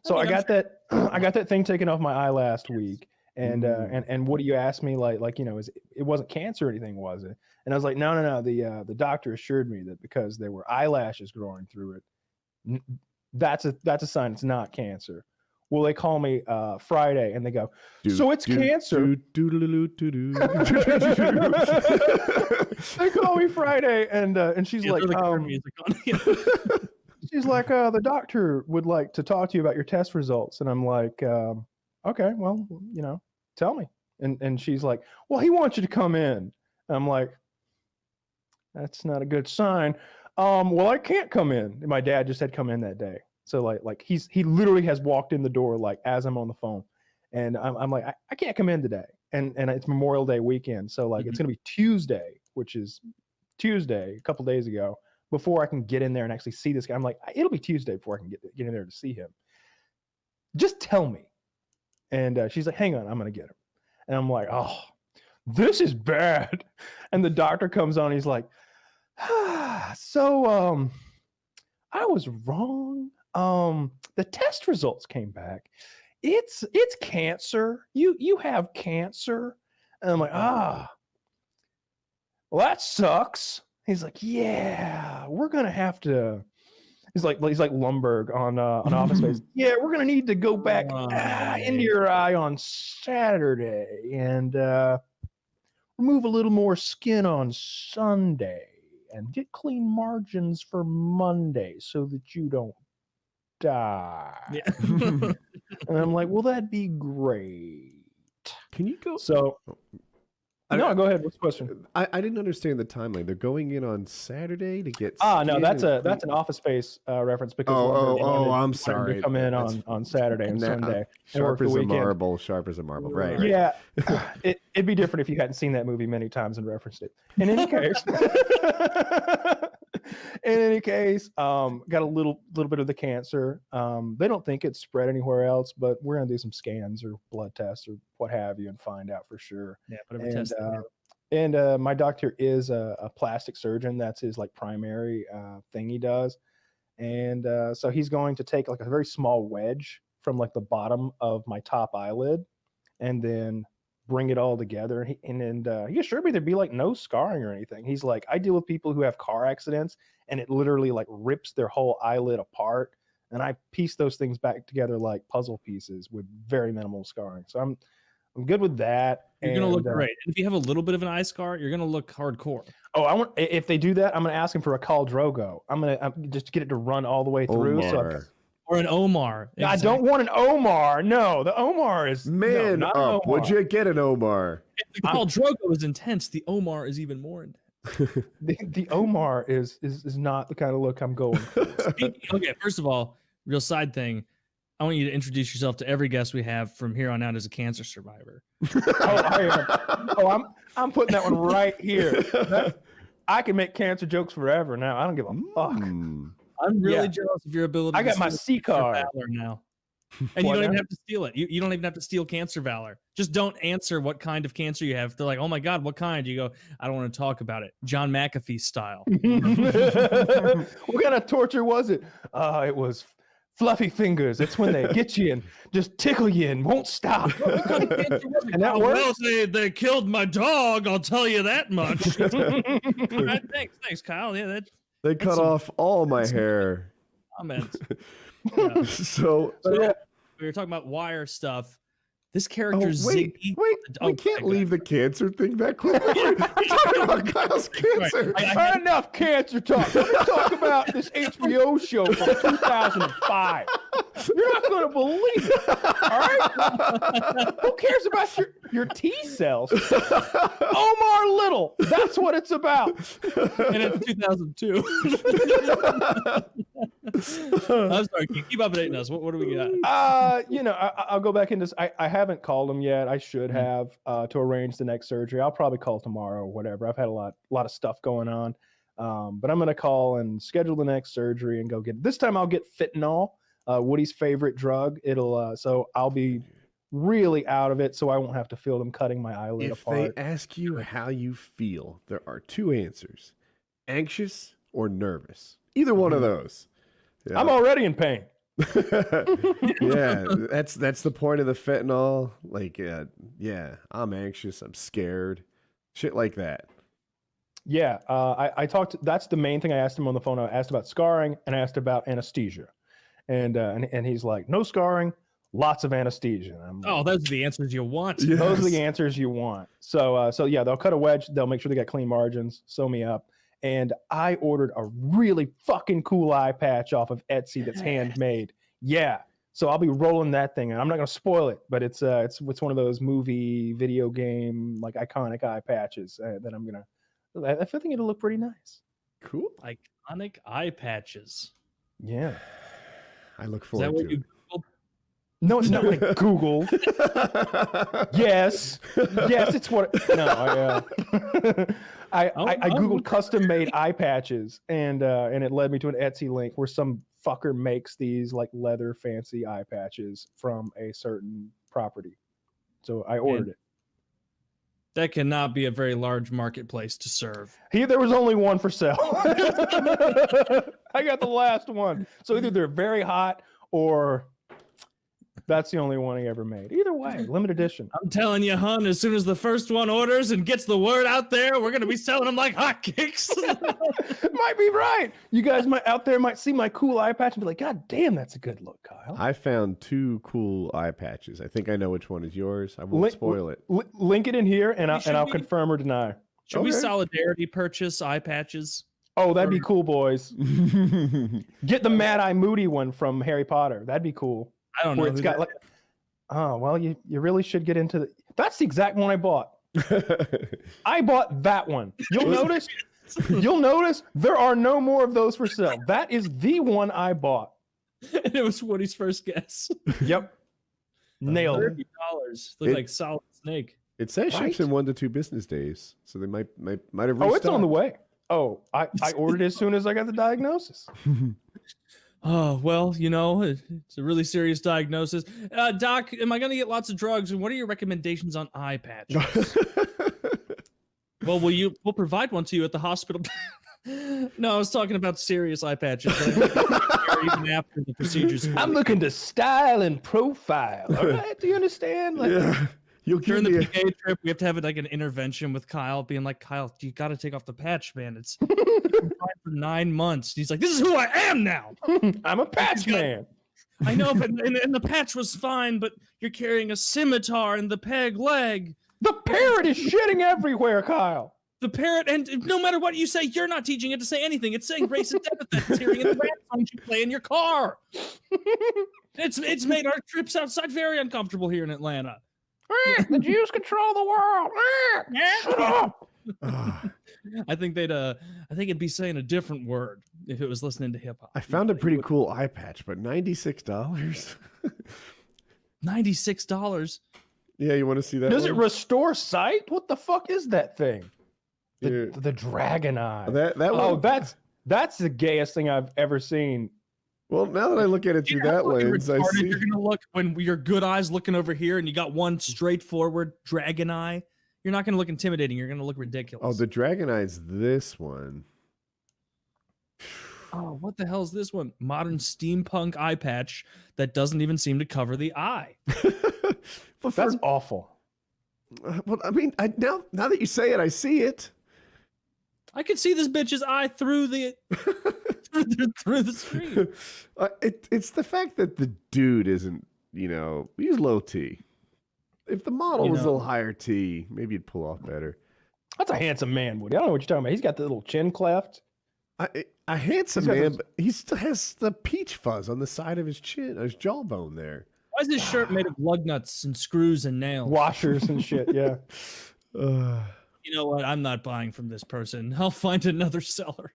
So I got that I got that thing taken off my eye last week. And what do you ask me? Like, it wasn't cancer or anything, was it? And I was like, no. The doctor assured me that because there were eyelashes growing through it, that's a sign it's not cancer. Well, they call me Friday and they go, so it's cancer. They call me Friday and she's like, she's like, the doctor would like to talk to you about your test results. And I'm like, okay, well, tell me. And she's like, well, he wants you to come in. And I'm like, that's not a good sign. Well, I can't come in. And my dad just had come in that day. So like he literally has walked in the door like as I'm on the phone, and I'm like, I can't come in today. And it's Memorial Day weekend. So like it's gonna be Tuesday, which is Tuesday, a couple days ago, before I can get in there and actually see this guy. I'm like, it'll be Tuesday before I can get in there to see him. Just tell me. And she's like, hang on, I'm gonna get him. And I'm like, oh, this is bad. And the doctor comes on, he's like, so I was wrong. The test results came back. It's cancer. You have cancer. And I'm like, well, that sucks. He's like, yeah, we're gonna have to. He's like Lumberg on Office Space. Yeah, we're gonna need to go back into your eye on Saturday and remove a little more skin on Sunday and get clean margins for Monday so that you don't die. Yeah. And I'm like, well, that'd be great. Can you go? So, no, go ahead. What's the question? I didn't understand the timeline. They're going in on Saturday to get. No, that's an Office Space reference because. I'm sorry. To come in on Saturday and Sunday. Sharp as a marble. Sharp as a marble. Right. Yeah, it'd be different if you hadn't seen that movie many times and referenced it. In any case, got a little bit of the cancer. They don't think it's spread anywhere else, but we're gonna do some scans or blood tests or what have you and find out for sure. Yeah, whatever test. And my doctor is a plastic surgeon. That's his like primary thing he does. And so he's going to take like a very small wedge from like the bottom of my top eyelid and then bring it all together. And he assured me there'd be like no scarring or anything. He's like, I deal with people who have car accidents and it literally like rips their whole eyelid apart. And I piece those things back together like puzzle pieces with very minimal scarring. So I'm good with that. You're gonna look great. And if you have a little bit of an eye scar, you're gonna look hardcore. Oh, if they do that, I'm gonna ask him for a Khal Drogo. I'm gonna just get it to run all the way through. Or an Omar. Exactly. I don't want an Omar. No, the Omar is man up. Omar. Would you get an Omar? If the Khal Drogo is intense, the Omar is even more intense. the Omar is not the kind of look I'm going for. Okay, first of all, real side thing. I want you to introduce yourself to every guest we have from here on out as a cancer survivor. I'm putting that one right here. I can make cancer jokes forever now. I don't give a fuck. I'm really jealous of your ability. I got my C card valor now, and you don't even have to steal it. You don't even have to steal cancer valor. Just don't answer what kind of cancer you have. They're like, oh my god, what kind? You go, I don't want to talk about it. John McAfee style. What kind of torture was it? It was fluffy fingers. It's when they get you and just tickle you and won't stop. And that works. Well, they killed my dog. I'll tell you that much. All right, thanks, Kyle. Yeah, they cut off all my hair. Comments. Yeah. So we were talking about Wire stuff. This character, Ziggy. Wait, we can't leave the cancer thing that quick. We're talking about Kyle's cancer. Right. Enough cancer talk. Let me talk about this HBO show from 2005. You're not going to believe it. All right? Who cares about your T cells? Omar Little. That's what it's about. And it's 2002. I'm sorry. Keep updating us. What do we got? I'll go back into this. I haven't called him yet. I should have to arrange the next surgery. I'll probably call tomorrow or whatever. I've had a lot of stuff going on. But I'm going to call and schedule the next surgery and go get it. This time I'll get fentanyl, Woody's favorite drug. So I'll be really out of it so I won't have to feel them cutting my eyelid apart. If they ask you how you feel, there are two answers: anxious or nervous. Either one of those. Yeah. I'm already in pain. Yeah, that's the point of the fentanyl. Like, yeah, I'm anxious, I'm scared, shit like that. Yeah, I talked. That's the main thing I asked him on the phone. I asked about scarring and I asked about anesthesia, and he's like, no scarring, lots of anesthesia. And I'm Oh, like, those are the answers you want. Yeah. those are the Yes. answers you want. So yeah, they'll cut a wedge. They'll make sure they got clean margins. Sew me up. And I ordered a really fucking cool eye patch off of Etsy that's handmade. Yeah. So I'll be rolling that thing, and I'm not gonna spoil it, but it's one of those movie, video game, like iconic eye patches that I'm gonna. I think it'll look pretty nice. Cool. Iconic eye patches. Yeah. I look Is that forward what to you Googled? No, it's not like Google. it. Yes, yes, it's what. No, I googled custom made eye patches, and it led me to an Etsy link where some fucker makes these like leather fancy eye patches from a certain property. So I ordered it. That cannot be a very large marketplace to serve. There was only one for sale. I got the last one. So either they're very hot or that's the only one he ever made. Either way, limited edition. I'm telling you, hun, as soon as the first one orders and gets the word out there, we're going to be selling them like hotcakes. Might be right. You guys out there might see my cool eye patch and be like, God damn, that's a good look, Kyle. I found 2 cool eye patches. I think I know which one is yours. I won't spoil it. Link it in here, and I'll we- confirm or deny. Should we Okay. solidarity purchase eye patches? Oh, that'd be cool, boys. Get the Mad Eye Moody one from Harry Potter. That'd be cool. I don't know. Where it's who got that- like, oh well, you really should get into the. That's the exact one I bought. I bought that one. You'll notice there are no more of those for sale. That is the one I bought. And it was Woody's first guess. Yep. Nailed it. $30. Look like Solid Snake. It says ships in 1 to 2 business days, so they might have restocked. Oh, it's on the way. Oh, I ordered it as soon as I got the diagnosis. Oh, well, it's a really serious diagnosis. Doc, am I going to get lots of drugs? And what are your recommendations on eye patches? Well, we'll provide one to you at the hospital. No, I was talking about serious eye patches. Even after the procedures. I'm looking to style and profile. All right, do you understand? Like, Yeah. You'll give During the me PKA trip, we have to have like an intervention with Kyle, being like, Kyle, you got to take off the patch, man. It's been fine for 9 months. And he's like, this is who I am now. I'm a patch man. I know, but and the patch was fine, but you're carrying a scimitar in the peg leg. The parrot is shitting everywhere, Kyle. The parrot, and no matter what you say, you're not teaching it to say anything. It's saying racist epithets. It's hearing in the rap songs you play in your car. It's made our trips outside very uncomfortable here in Atlanta. The Jews control the world. Shut up. I think it'd be saying a different word if it was listening to hip hop. I found a pretty cool eye patch, but $96. $96. Yeah, you want to see that? Does it one? restore sight? What the fuck is that thing? Yeah. The dragon eye. That Oh, one? that's the gayest thing I've ever seen. Well, now that I look at it through that lens, I see. You're gonna look when your good eyes looking over here, and you got one straightforward dragon eye. You're not gonna look intimidating. You're gonna look ridiculous. Oh, the dragon eye's this one. Oh, what the hell is this one? Modern steampunk eye patch that doesn't even seem to cover the eye. But That's awful. well, I mean, now that you say it, I see it. I could see this bitch's eye through the through the screen. It's the fact that the dude isn't, he's low T. If the model was a little higher T, maybe you'd pull off better. That's a handsome man, Woody. I don't know what you're talking about. He's got the little chin cleft. A handsome He's got man, those- but he still has the peach fuzz on the side of his chin, his jawbone there. Why is this shirt made of lug nuts and screws and nails? Washers and shit, yeah. You know what? I'm not buying from this person. I'll find another seller.